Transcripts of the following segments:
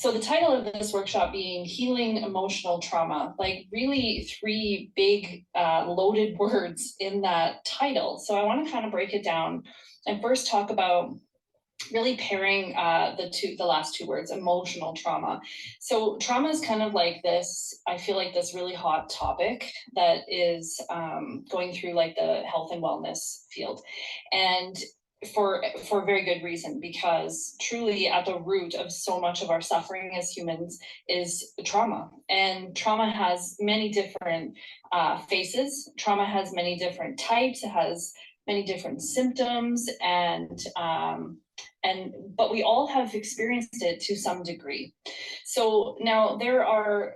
So the title of this workshop being Healing Emotional Trauma, like really three big loaded words in that title. So I want to kind of break it down and first talk about really pairing the last two words, emotional trauma. So trauma is kind of like this, I feel like this really hot topic that is going through like the health and wellness field. And for a very good reason, because truly at the root of so much of our suffering as humans is trauma. And trauma has many different faces. Trauma has many different types. It has many different symptoms, but we all have experienced it to some degree. So now there are,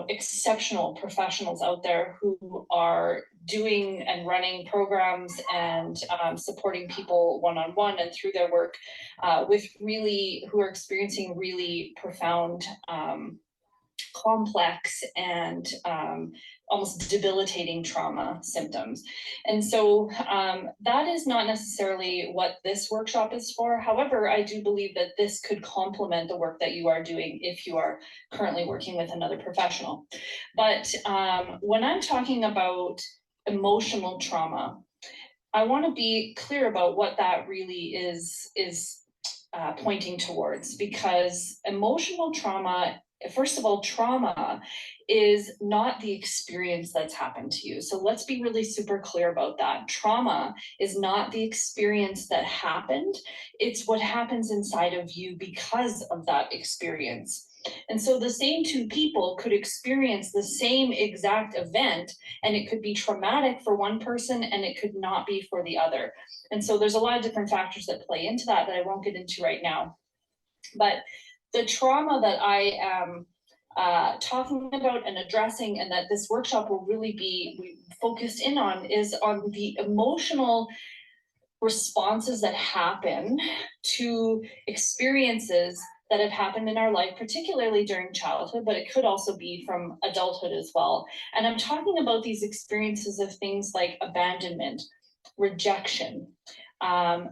exceptional professionals out there who are doing and running programs and supporting people one-on-one and through their work who are experiencing really profound complex and almost debilitating trauma symptoms. And so that is not necessarily what this workshop is for. However, I do believe that this could complement the work that you are doing if you are currently working with another professional. But when I'm talking about emotional trauma, I want to be clear about what that really is pointing towards, because emotional trauma, first of all, trauma is not the experience that's happened to you. So let's be really super clear about that. Trauma is not the experience that happened. It's what happens inside of you because of that experience. And so the same two people could experience the same exact event, and it could be traumatic for one person and it could not be for the other. And so there's a lot of different factors that play into that I won't get into right now. But the trauma that I am talking about and addressing, and that this workshop will really be focused in on, is on the emotional responses that happen to experiences that have happened in our life, particularly during childhood, but it could also be from adulthood as well. And I'm talking about these experiences of things like abandonment, rejection,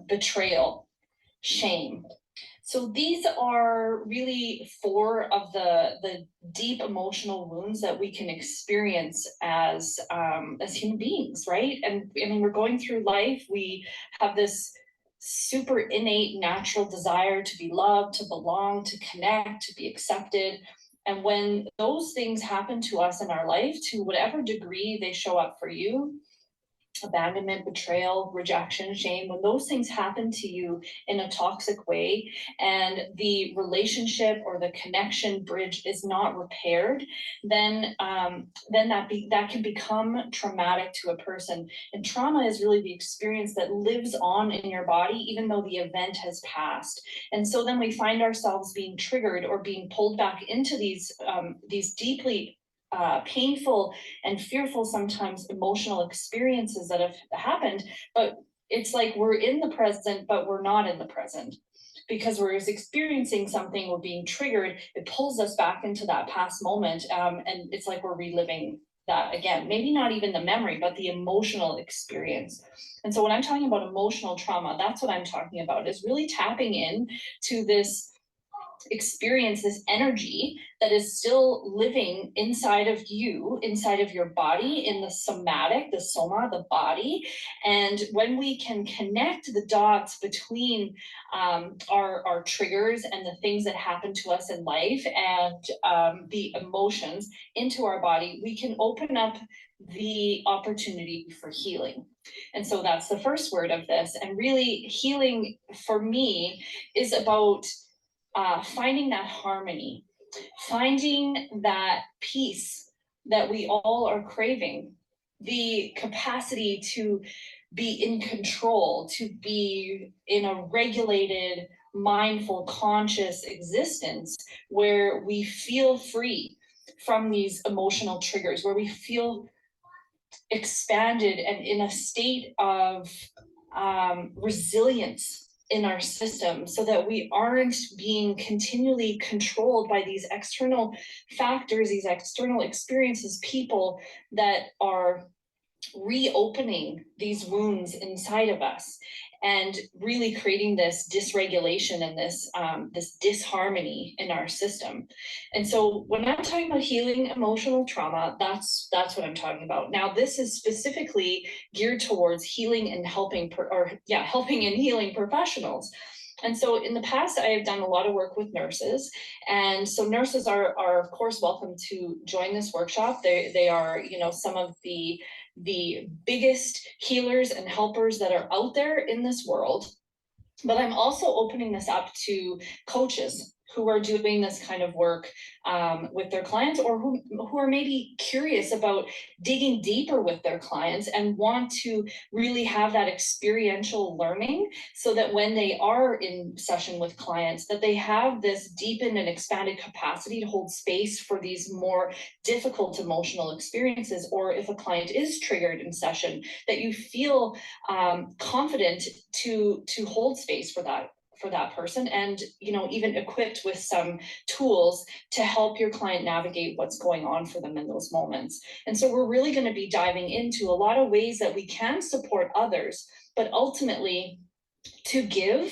betrayal, shame. So these are really four of the deep emotional wounds that we can experience as human beings, right? And I mean, we're going through life. We have this super innate natural desire to be loved, to belong, to connect, to be accepted. And when those things happen to us in our life, to whatever degree they show up for you, abandonment, betrayal, rejection, shame, when those things happen to you in a toxic way and the relationship or the connection bridge is not repaired, then that can become traumatic to a person. And trauma is really the experience that lives on in your body even though the event has passed. And so then we find ourselves being triggered or being pulled back into these deeply painful and fearful, sometimes emotional experiences that have happened, but it's like we're in the present, but we're not in the present. Because we're experiencing something, we're being triggered, it pulls us back into that past moment, and it's like we're reliving that again. Maybe not even the memory, but the emotional experience. And so when I'm talking about emotional trauma, that's what I'm talking about, is really tapping in to this experience, this energy that is still living inside of you, inside of your body, in the somatic, the soma, the body. And when we can connect the dots between our triggers and the things that happen to us in life and the emotions into our body, we can open up the opportunity for healing. And so that's the first word of this. And really, healing for me is about finding that harmony, finding that peace that we all are craving, the capacity to be in control, to be in a regulated, mindful, conscious existence where we feel free from these emotional triggers, where we feel expanded and in a state of resilience in our system, so that we aren't being continually controlled by these external factors, these external experiences, people that are reopening these wounds inside of us. and really creating this dysregulation and this disharmony in our system. And so when I'm talking about healing emotional trauma, that's what I'm talking about. Now, this is specifically geared towards healing and helping and healing professionals. And so in the past, I have done a lot of work with nurses. And so nurses are of course welcome to join this workshop. They are, some of the biggest healers and helpers that are out there in this world. But I'm also opening this up to coaches who are doing this kind of work with their clients, or who are maybe curious about digging deeper with their clients and want to really have that experiential learning, so that when they are in session with clients, that they have this deepened and expanded capacity to hold space for these more difficult emotional experiences. Or if a client is triggered in session, that you feel confident to hold space for that person, and even equipped with some tools to help your client navigate what's going on for them in those moments. And so we're really going to be diving into a lot of ways that we can support others, but ultimately to give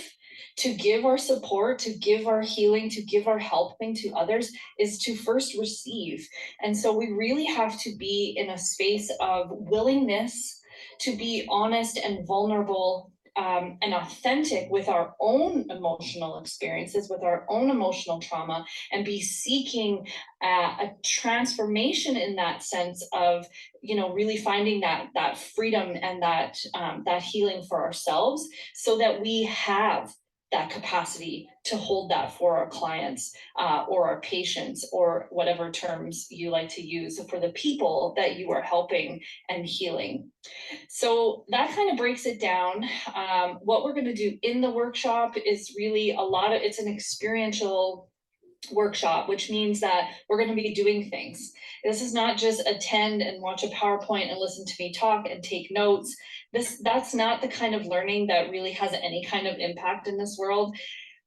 our support, to give our healing, to give our helping to others, is to first receive. And so we really have to be in a space of willingness to be honest and vulnerable, and authentic with our own emotional experiences, with our own emotional trauma, and be seeking a transformation in that sense of, really finding that freedom and that healing for ourselves, so that we have that capacity to hold that for our clients, or our patients, or whatever terms you like to use for the people that you are helping and healing. So that kind of breaks it down. What we're going to do in the workshop is really it's an experiential workshop, which means that we're going to be doing things. This is not just attend and watch a PowerPoint and listen to me talk and take notes. That's not the kind of learning that really has any kind of impact in this world.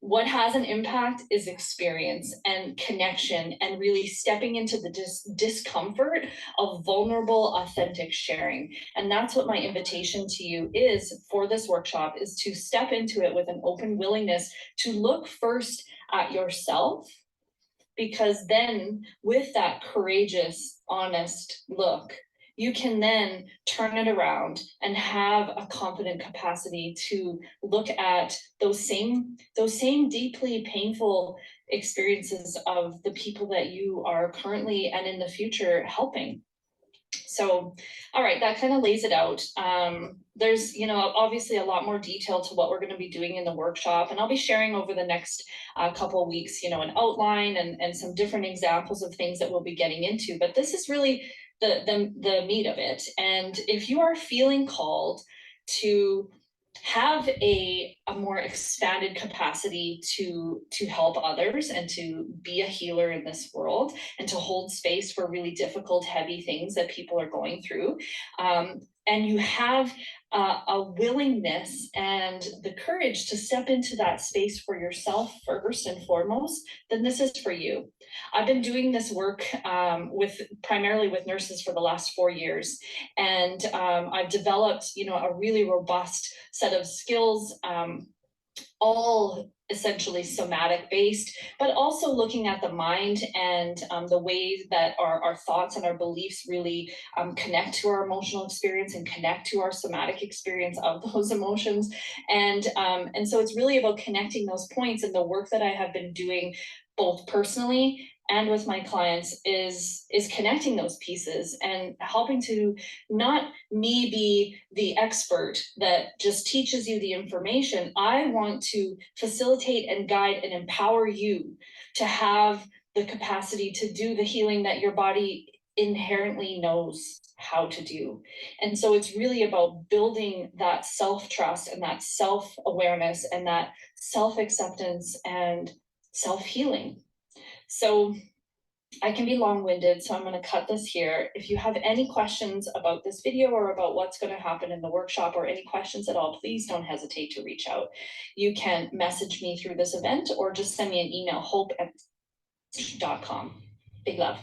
What has an impact is experience and connection, and really stepping into the discomfort of vulnerable, authentic sharing. And that's what my invitation to you is for this workshop, is to step into it with an open willingness to look first at yourself, because then with that courageous, honest look, you can then turn it around and have a confident capacity to look at those same deeply painful experiences of the people that you are currently and in the future helping. So, all right, that kind of lays it out. There's, obviously a lot more detail to what we're going to be doing in the workshop, and I'll be sharing over the next couple of weeks, an outline and some different examples of things that we'll be getting into. But this is really the meat of it. And if you are feeling called to have a more expanded capacity to help others and to be a healer in this world, and to hold space for really difficult, heavy things that people are going through, and you have a willingness and the courage to step into that space for yourself first and foremost, then this is for you. I've been doing this work primarily with nurses for the last 4 years, and I've developed, a really robust set of skills, all essentially somatic based, but also looking at the mind and the ways that our thoughts and our beliefs really connect to our emotional experience and connect to our somatic experience of those emotions. And so it's really about connecting those points, and the work that I have been doing both personally and with my clients is connecting those pieces and helping to not me be the expert that just teaches you the information. I want to facilitate and guide and empower you to have the capacity to do the healing that your body inherently knows how to do. And so it's really about building that self-trust and that self-awareness and that self-acceptance and self-healing. So I can be long-winded, so I'm going to cut this here. If you have any questions about this video or about what's going to happen in the workshop, or any questions at all, please don't hesitate to reach out. You can message me through this event, or just send me an email, hope@com. Big love.